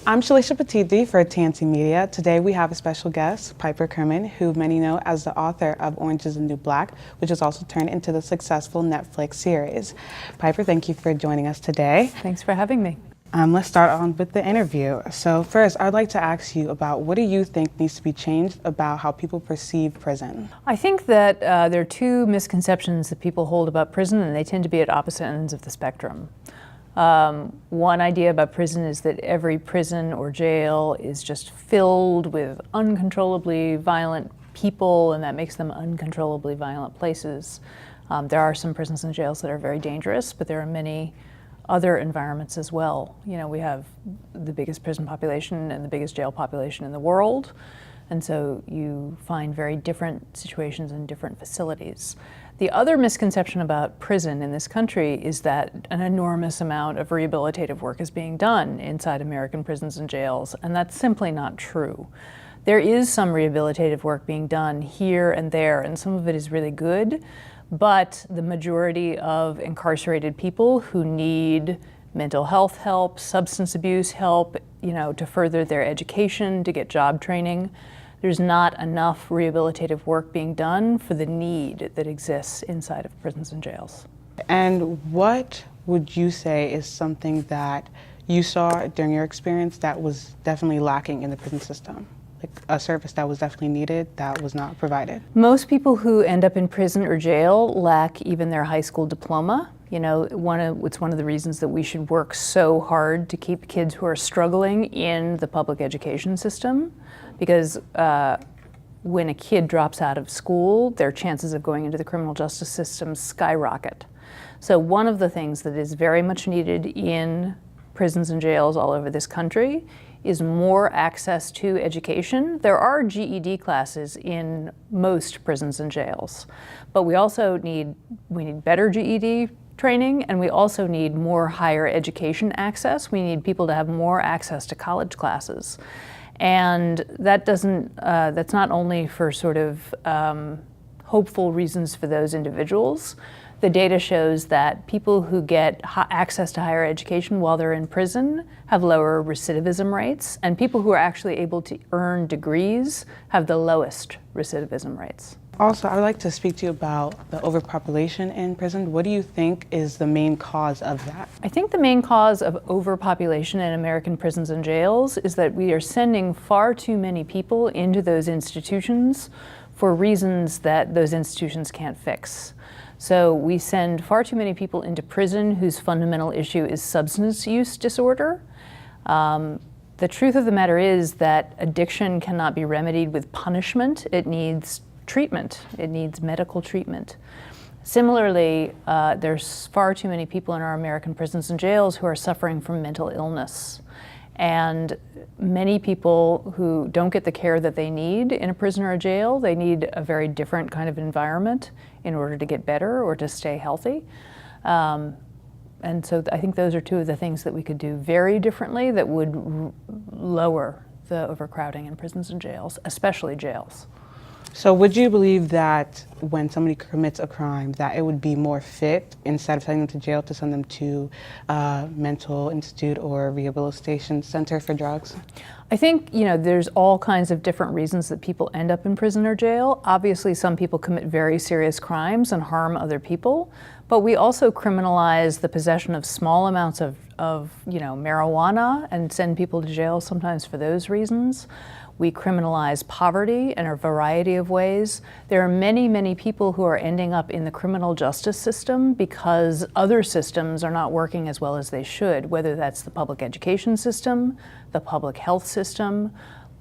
I'm Schalischa Petit-De for T&C Media. Today we have a special guest, Piper Kerman, who many know as the author of Orange is the New Black, which is also turned into the successful Netflix series. Piper, thank you for joining us today. Thanks for having me. Let's start on with the interview. So first, I'd like to ask you about what do you think needs to be changed about how people perceive prison? I think that there are two misconceptions that people hold about prison, and they tend to be at opposite ends of the spectrum. One idea about prison is that every prison or jail is just filled with uncontrollably violent people, and that makes them uncontrollably violent places. There are some prisons and jails that are very dangerous, but there are many other environments as well. You know, we have the biggest prison population and the biggest jail population in the world, and so you find very different situations in different facilities. The other misconception about prison in this country is that an enormous amount of rehabilitative work is being done inside American prisons and jails, and that's simply not true. There is some rehabilitative work being done here and there, and some of it is really good, but the majority of incarcerated people who need mental health help, substance abuse help, to further their education, to get job training, there's not enough rehabilitative work being done for the need that exists inside of prisons and jails. And what would you say is something that you saw during your experience that was definitely lacking in the prison system? Like a service that was definitely needed that was not provided? Most people who end up in prison or jail lack even their high school diploma. It's one of the reasons that we should work so hard to keep kids who are struggling in the public education system, because when a kid drops out of school, their chances of going into the criminal justice system skyrocket. So one of the things that is very much needed in prisons and jails all over this country is more access to education. There are GED classes in most prisons and jails, but we need better GED training, and we also need more higher education access. We need people to have more access to college classes. And that's not only for sort of hopeful reasons for those individuals. The data shows that people who get access to higher education while they're in prison have lower recidivism rates, and people who are actually able to earn degrees have the lowest recidivism rates. Also, I would like to speak to you about the overpopulation in prison. What do you think is the main cause of that? I think the main cause of overpopulation in American prisons and jails is that we are sending far too many people into those institutions for reasons that those institutions can't fix. So we send far too many people into prison whose fundamental issue is substance use disorder. The truth of the matter is that addiction cannot be remedied with punishment. It needs treatment. It needs medical treatment. Similarly, there's far too many people in our American prisons and jails who are suffering from mental illness. And many people who don't get the care that they need in a prison or a jail, they need a very different kind of environment in order to get better or to stay healthy. And so I think those are two of the things that we could do very differently that would lower the overcrowding in prisons and jails, especially jails. So would you believe that when somebody commits a crime that it would be more fit, instead of sending them to jail, to send them to a mental institute or rehabilitation center for drugs? I think, there's all kinds of different reasons that people end up in prison or jail. Obviously, some people commit very serious crimes and harm other people, but we also criminalize the possession of small amounts of marijuana and send people to jail sometimes for those reasons. We criminalize poverty in a variety of ways. There are many, many people who are ending up in the criminal justice system because other systems are not working as well as they should, whether that's the public education system, the public health system,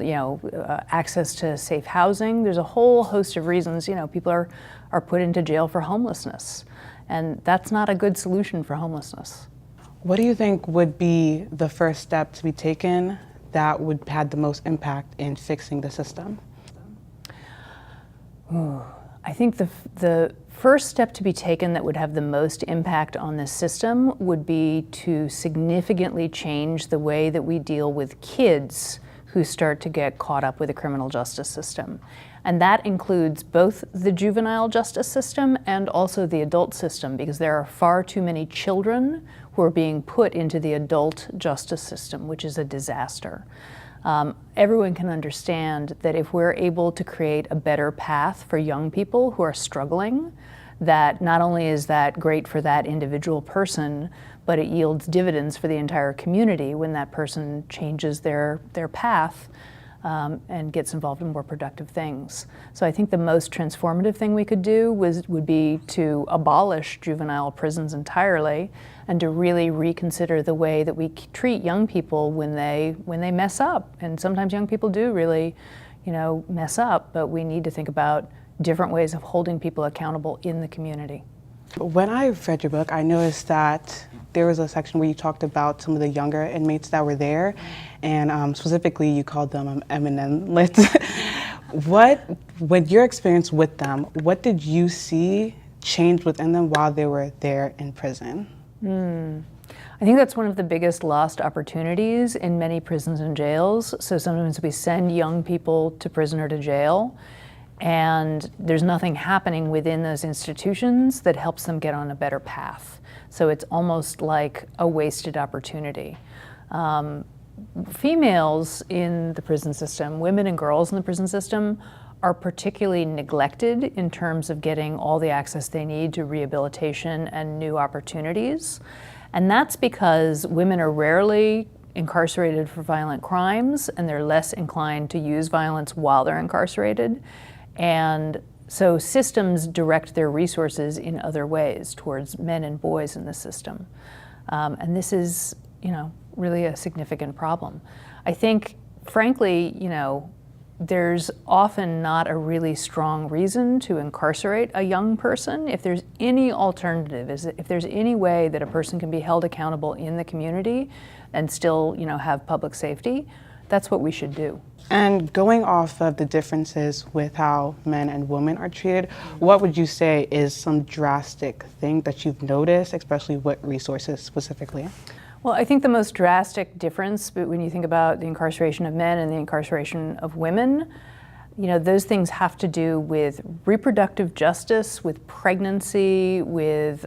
access to safe housing. There's a whole host of reasons, people are put into jail for homelessness. And that's not a good solution for homelessness. What do you think would be the first step to be taken that would have the most impact in fixing the system? I think the first step to be taken that would have the most impact on this system would be to significantly change the way that we deal with kids who start to get caught up with the criminal justice system. And that includes both the juvenile justice system and also the adult system, because there are far too many children who are being put into the adult justice system, which is a disaster. Everyone can understand that if we're able to create a better path for young people who are struggling, that not only is that great for that individual person, but it yields dividends for the entire community when that person changes their path and gets involved in more productive things. So I think the most transformative thing we could do would be to abolish juvenile prisons entirely and to really reconsider the way that we treat young people when they mess up. And sometimes young people do really, mess up, but we need to think about different ways of holding people accountable in the community. When I read your book, I noticed that there was a section where you talked about some of the younger inmates that were there, and specifically you called them eminent. With your experience with them, what did you see change within them while they were there in prison? I think that's one of the biggest lost opportunities in many prisons and jails. So sometimes we send young people to prison or to jail, and there's nothing happening within those institutions that helps them get on a better path. So it's almost like a wasted opportunity. Females in the prison system, women and girls in the prison system, are particularly neglected in terms of getting all the access they need to rehabilitation and new opportunities. And that's because women are rarely incarcerated for violent crimes, and they're less inclined to use violence while they're incarcerated. And so systems direct their resources in other ways towards men and boys in the system. And this is, really a significant problem. I think, frankly, there's often not a really strong reason to incarcerate a young person. If there's any alternative, if there's any way that a person can be held accountable in the community and still, have public safety, that's what we should do. And going off of the differences with how men and women are treated, what would you say is some drastic thing that you've noticed, especially with resources specifically? Well, I think the most drastic difference when you think about the incarceration of men and the incarceration of women, those things have to do with reproductive justice, with pregnancy, with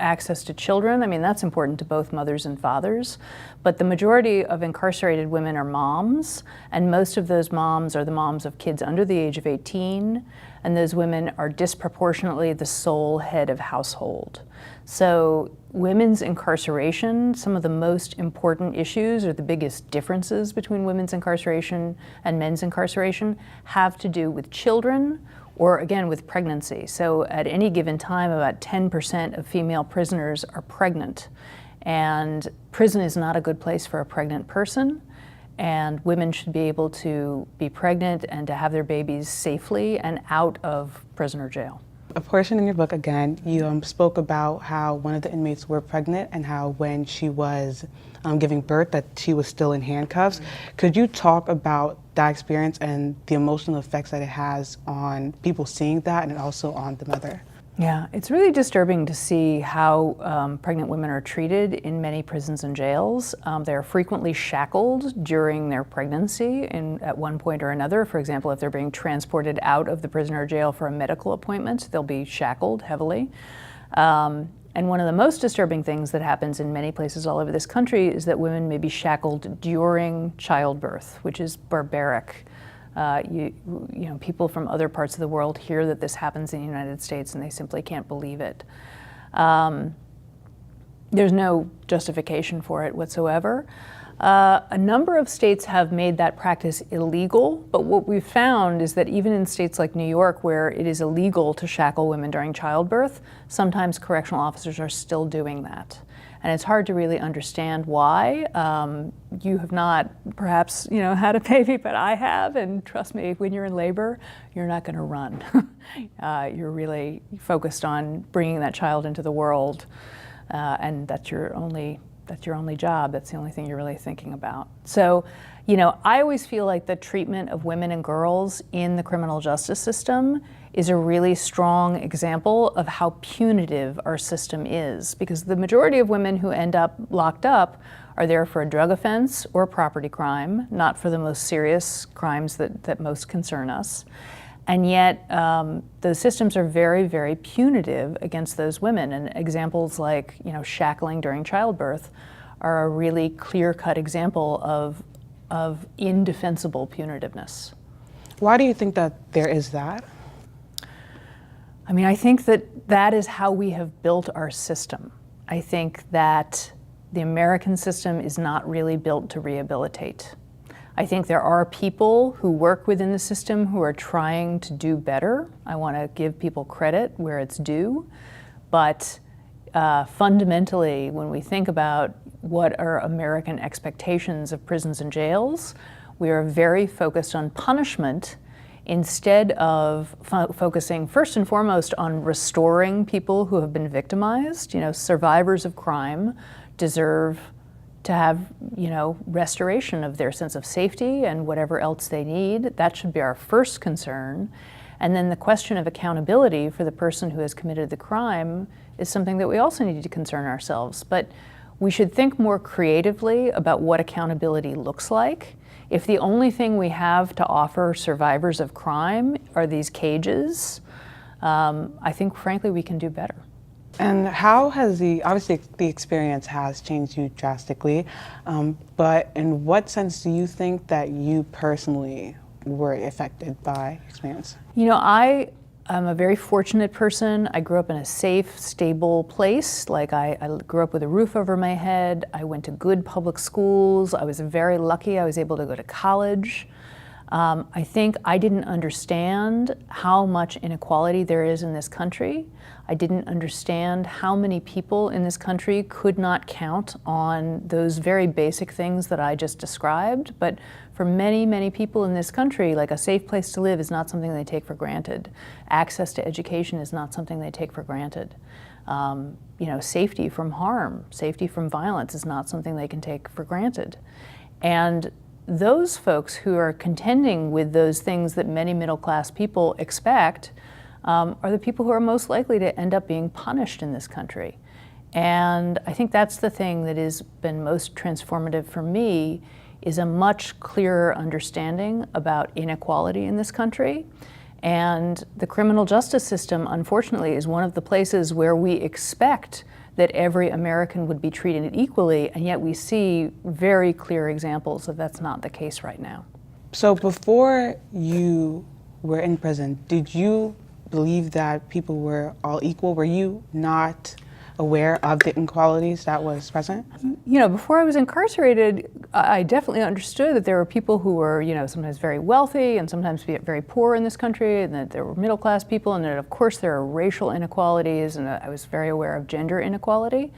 access to children. I mean, that's important to both mothers and fathers. But the majority of incarcerated women are moms, and most of those moms are the moms of kids under the age of 18, and those women are disproportionately the sole head of household. So women's incarceration, some of the most important issues or the biggest differences between women's incarceration and men's incarceration have to do with children, or again with pregnancy. So at any given time, about 10% of female prisoners are pregnant. And prison is not a good place for a pregnant person. And women should be able to be pregnant and to have their babies safely and out of prison or jail. A portion in your book, again, you spoke about how one of the inmates were pregnant and how when she was giving birth that she was still in handcuffs. Could you talk about that experience and the emotional effects that it has on people seeing that and also on the mother? Yeah, it's really disturbing to see how pregnant women are treated in many prisons and jails. They're frequently shackled during their pregnancy at one point or another. For example, if they're being transported out of the prison or jail for a medical appointment, they'll be shackled heavily. And one of the most disturbing things that happens in many places all over this country is that women may be shackled during childbirth, which is barbaric. People from other parts of the world hear that this happens in the United States and they simply can't believe it. There's no justification for it whatsoever. A number of states have made that practice illegal, but what we've found is that even in states like New York, where it is illegal to shackle women during childbirth, sometimes correctional officers are still doing that. And it's hard to really understand why. You have not perhaps had a baby, but I have, and trust me, when you're in labor, you're not going to run. You're really focused on bringing that child into the world, and that's your only job. That's the only thing you're really thinking about. So, I always feel like the treatment of women and girls in the criminal justice system is a really strong example of how punitive our system is, because the majority of women who end up locked up are there for a drug offense or a property crime, not for the most serious crimes that most concern us. And yet, those systems are very, very punitive against those women. And examples like, shackling during childbirth are a really clear-cut example of indefensible punitiveness. Why do you think that there is that? I mean, I think that is how we have built our system. I think that the American system is not really built to rehabilitate. I think there are people who work within the system who are trying to do better. I want to give people credit where it's due. But fundamentally, when we think about what are American expectations of prisons and jails, we are very focused on punishment instead of focusing first and foremost on restoring people who have been victimized. Survivors of crime deserve to have, restoration of their sense of safety and whatever else they need. That should be our first concern. And then the question of accountability for the person who has committed the crime is something that we also need to concern ourselves. But we should think more creatively about what accountability looks like. If the only thing we have to offer survivors of crime are these cages, I think, frankly, we can do better. And how has obviously the experience has changed you drastically, but in what sense do you think that you personally were affected by experience? I am a very fortunate person. I grew up in a safe, stable place. Like I grew up with a roof over my head. I went to good public schools. I was very lucky. I was able to go to college. I think I didn't understand how much inequality there is in this country. I didn't understand how many people in this country could not count on those very basic things that I just described. But for many, many people in this country, like a safe place to live is not something they take for granted. Access to education is not something they take for granted. Safety from harm, safety from violence is not something they can take for granted. And those folks who are contending with those things that many middle-class people expect are the people who are most likely to end up being punished in this country. And I think that's the thing that has been most transformative for me, is a much clearer understanding about inequality in this country. And the criminal justice system, unfortunately, is one of the places where we expect that every American would be treated equally, and yet we see very clear examples that that's not the case right now. So before you were in prison, did you believe that people were all equal? Were you not aware of the inequalities that was present? Before I was incarcerated, I definitely understood that there were people who were, sometimes very wealthy and sometimes very poor in this country, and that there were middle-class people, and that of course there are racial inequalities, and I was very aware of gender inequality.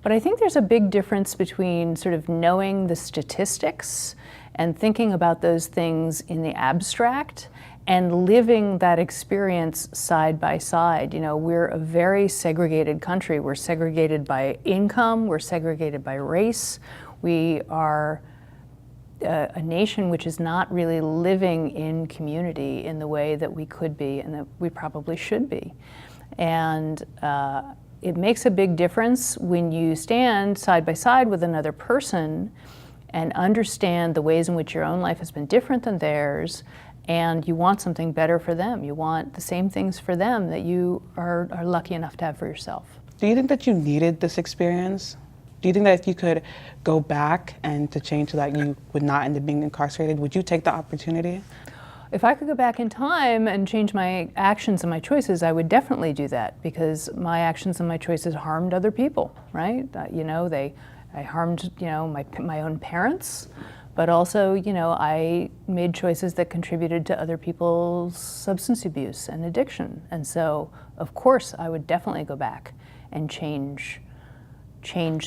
But I think there's a big difference between sort of knowing the statistics and thinking about those things in the abstract and living that experience side by side. We're a very segregated country. We're segregated by income, we're segregated by race. We are a nation which is not really living in community in the way that we could be and that we probably should be. And it makes a big difference when you stand side by side with another person and understand the ways in which your own life has been different than theirs, and you want something better for them. You want the same things for them that you are lucky enough to have for yourself. Do you think that you needed this experience? Do you think that if you could go back and to change so that you would not end up being incarcerated, would you take the opportunity? If I could go back in time and change my actions and my choices, I would definitely do that, because my actions and my choices harmed other people, right? I harmed, my own parents, but also, I made choices that contributed to other people's substance abuse and addiction. And so, of course, I would definitely go back and change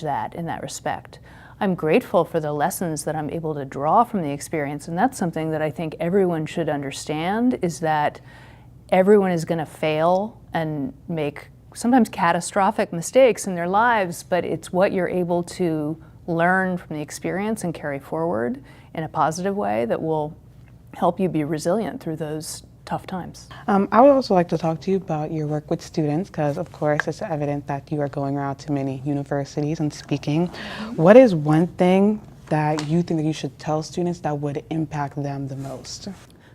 that in that respect. I'm grateful for the lessons that I'm able to draw from the experience, and that's something that I think everyone should understand, is that everyone is going to fail and make sometimes catastrophic mistakes in their lives, but it's what you're able to learn from the experience and carry forward in a positive way that will help you be resilient through those tough times. I would also like to talk to you about your work with students, because of course it's evident that you are going around to many universities and speaking. What is one thing that you think that you should tell students that would impact them the most?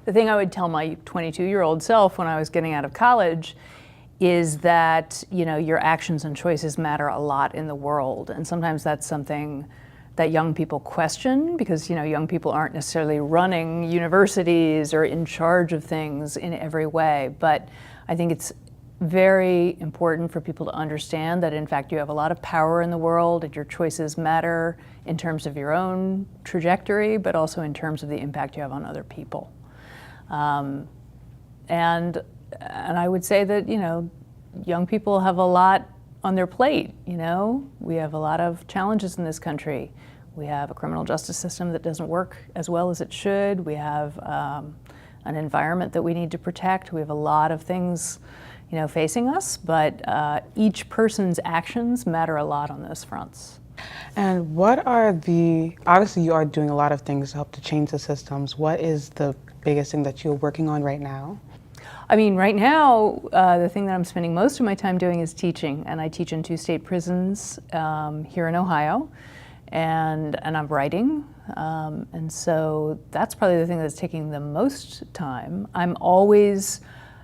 the thing I would tell my 22-year-old self when I was getting out of college is that, your actions and choices matter a lot in the world. And sometimes that's something that young people question because, young people aren't necessarily running universities or in charge of things in every way. But I think it's very important for people to understand that, in fact, you have a lot of power in the world and your choices matter in terms of your own trajectory, but also in terms of the impact you have on other people. And I would say that, young people have a lot on their plate, We have a lot of challenges in this country. We have a criminal justice system that doesn't work as well as it should. We have an environment that we need to protect. We have a lot of things, facing us, but each person's actions matter a lot on those fronts. And obviously you are doing a lot of things to help to change the systems. What is the biggest thing that you're working on right now? I mean, right now, the thing that I'm spending most of my time doing is teaching, and I teach in 2 state prisons here in Ohio, and I'm writing, and so that's probably the thing that's taking the most time. I'm always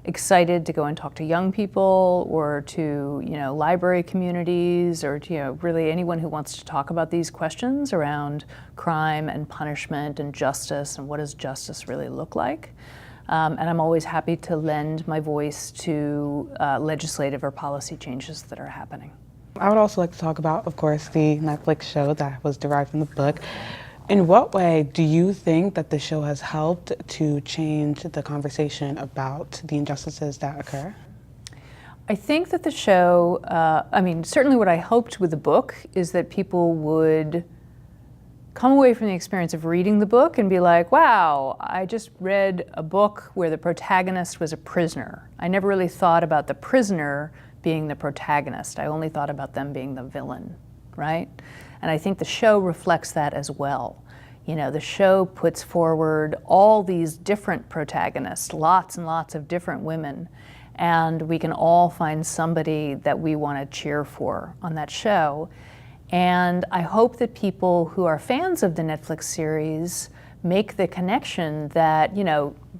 excited to go and talk to young people or to, library communities or to, really anyone who wants to talk about these questions around crime and punishment and justice and what does justice really look like. And I'm always happy to lend my voice to legislative or policy changes that are happening. I would also like to talk about, of course, the Netflix show that was derived from the book. In what way do you think that the show has helped to change the conversation about the injustices that occur? I think that the show, certainly what I hoped with the book is that people would come away from the experience of reading the book and be like, wow, I just read a book where the protagonist was a prisoner. I never really thought about the prisoner being the protagonist. I only thought about them being the villain, right? And I think the show reflects that as well. The show puts forward all these different protagonists, lots and lots of different women, and we can all find somebody that we want to cheer for on that show. And I hope that people who are fans of the Netflix series make the connection that,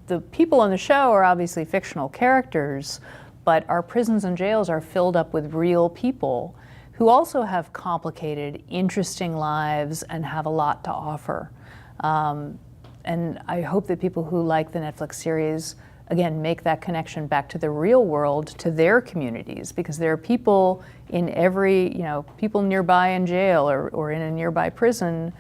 the people on the show are obviously fictional characters, but our prisons and jails are filled up with real people who also have complicated, interesting lives and have a lot to offer. And I hope that people who like the Netflix series, again, make that connection back to the real world, to their communities, because there are people in every, people nearby in jail or in a nearby prison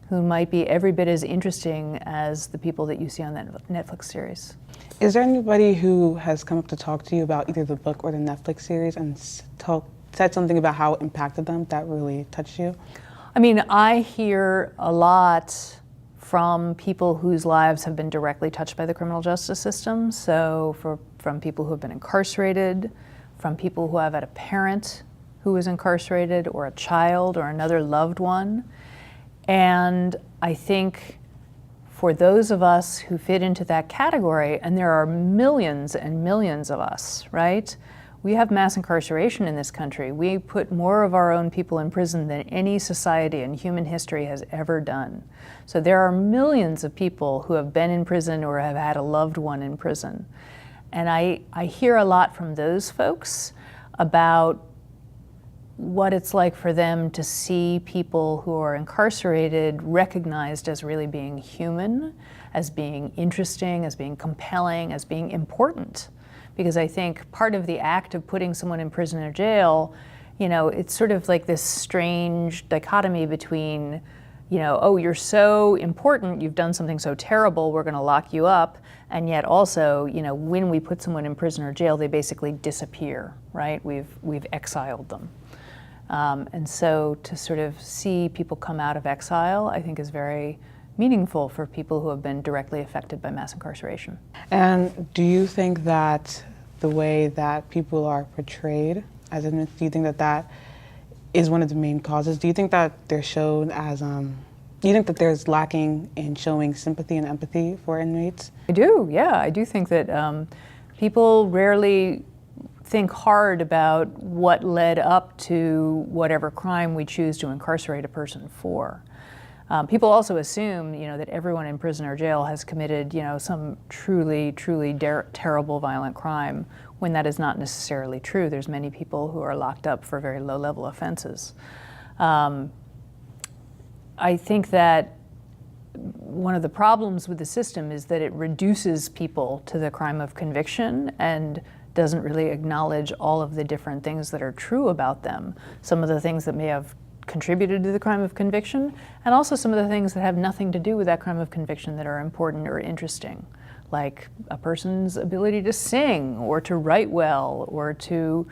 who might be every bit as interesting as the people that you see on that Netflix series. Is there anybody who has come up to talk to you about either the book or the Netflix series and said something about how it impacted them that really touched you? I hear a lot from people whose lives have been directly touched by the criminal justice system. So from people who have been incarcerated, from people who have had a parent who was incarcerated or a child or another loved one. And I think for those of us who fit into that category, and there are millions and millions of us, right? We have mass incarceration in this country. We put more of our own people in prison than any society in human history has ever done. So there are millions of people who have been in prison or have had a loved one in prison. And I hear a lot from those folks about what it's like for them to see people who are incarcerated recognized as really being human, as being interesting, as being compelling, as being important. Because I think part of the act of putting someone in prison or jail, it's sort of like this strange dichotomy between, oh, you're so important, you've done something so terrible, we're going to lock you up, and yet also, when we put someone in prison or jail, they basically disappear, right? We've exiled them. And so to sort of see people come out of exile, I think is very meaningful for people who have been directly affected by mass incarceration. And do you think that the way that people are portrayed as inmates, do you think that that is one of the main causes? Do you think that they're shown as, do you think that there's lacking in showing sympathy and empathy for inmates? I do, yeah. I do think that people rarely think hard about what led up to whatever crime we choose to incarcerate a person for. People also assume, that everyone in prison or jail has committed, some truly, truly terrible violent crime, when that is not necessarily true. There's many people who are locked up for very low-level offenses. I think that one of the problems with the system is that it reduces people to the crime of conviction and doesn't really acknowledge all of the different things that are true about them. Some of the things that may have contributed to the crime of conviction, and also some of the things that have nothing to do with that crime of conviction that are important or interesting, like a person's ability to sing or to write well or to,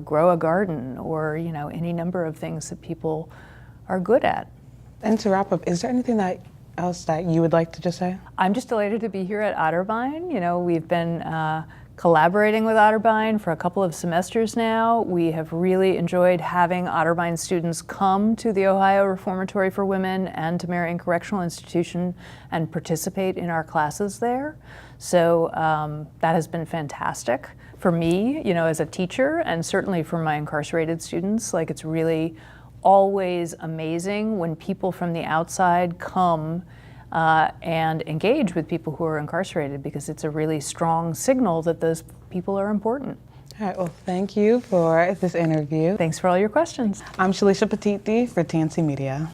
grow a garden or, any number of things that people are good at. And to wrap up, is there anything else that you would like to just say? I'm just delighted to be here at Otterbein. We've been collaborating with Otterbein for a couple of semesters now. We have really enjoyed having Otterbein students come to the Ohio Reformatory for Women and to Marion Correctional Institution and participate in our classes there. So that has been fantastic for me, as a teacher, and certainly for my incarcerated students. Like, it's really always amazing when people from the outside come and engage with people who are incarcerated, because it's a really strong signal that those people are important. All right, well, thank you for this interview. Thanks for all your questions. I'm Schalischa Petit-De for T&C Media.